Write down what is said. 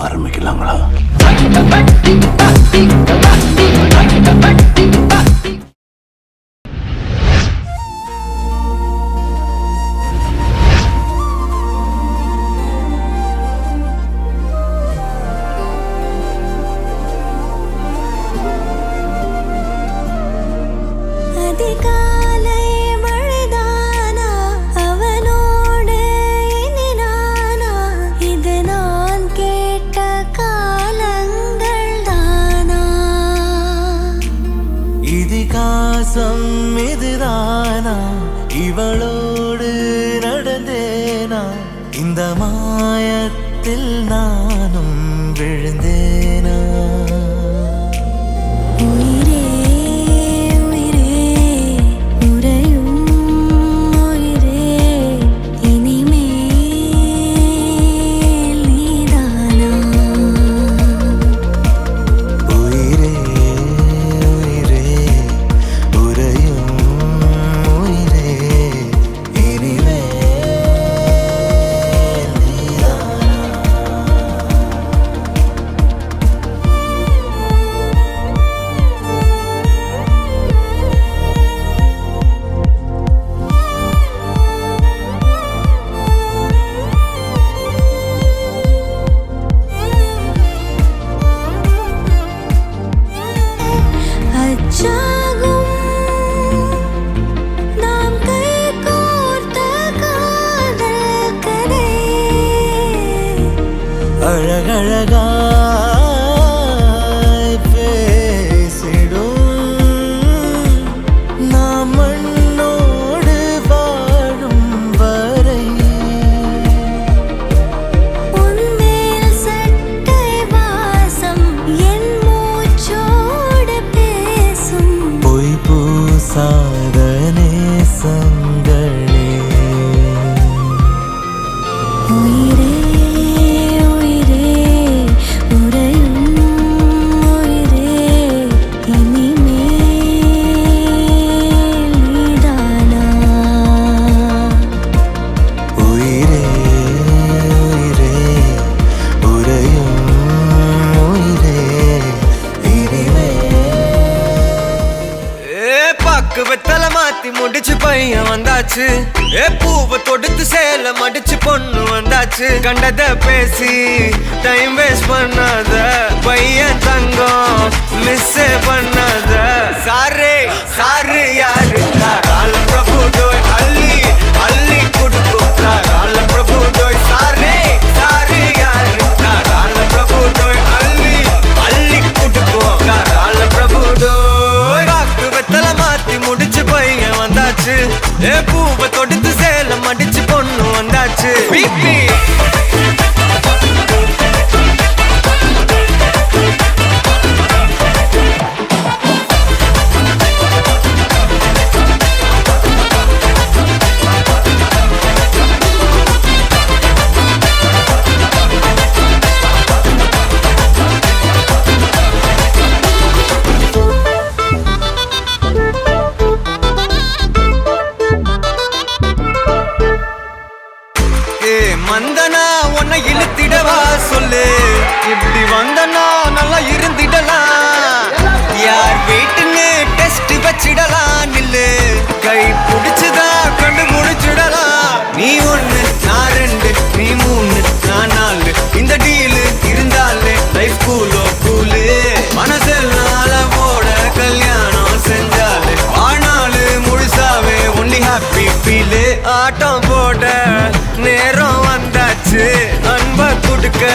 ஆரம்பிக்கலாங்களா? இதுதானா இவளோடு நடந்தேனா இந்த மாயத்தில் நானும் விழுந்தேனா அழகழகாய் பேசிடும் நாம் மண்ணோடு வாழும் வரை உன்மேல் சட்டை வாசம் என் மூச்சோடு பேசும் பொய் பூசாத நேசங்களே உயிரே வெத்தல மாத்தி முடிச்சு பையன் வந்தாச்சு பூவை தொடுத்து சேல மடிச்சு பொண்ணு வந்தாச்சு கண்டத பேசி டைம் வேஸ்ட் பண்ணாத பையன் தங்கம் மிஸ் பண்ணாத சாரே சாரு யாரு கால பிரபு டோய் அள்ளி அள்ளி குடுக்கும் கால பிரபு டோய் சாரே சாரு யாரு கால பிரபு டோய் அள்ளி அள்ளி குடுக்கும் கால பிரபு டோய் பாக்கு வெத்தல மாத்தி முடிச்சு பையன் வந்தாச்சு பூவை தொடுத்து சேலம் அடிச்சு பொண்ணு வந்தாச்சு பிபி வந்தனா உன்னை இழுத்திடவா சொல்லு இப்படி வந்தனா நல்லா இருந்திடலாம் யார் வீட்டுன்னு டெஸ்ட் வச்சிடலாம் நில்லு கை பிடிச்சுதா கண்டு முடிச்சிடலாம் நீ ஒண்ணு நான் ரெண்டு நீ மூணு நான் நாலு இந்த டீலு இருந்தாலே லைஃப் கூலோ கூலு மனசெல்லாம் போட கல்யாணம் செஞ்சாலே ஆனாலு முழுசாவே ஒன்லி ஹாப்பி ஃபீலு ஆட்டம் போட நேரம் வந்தாச்சு அன்ப கொடுக்க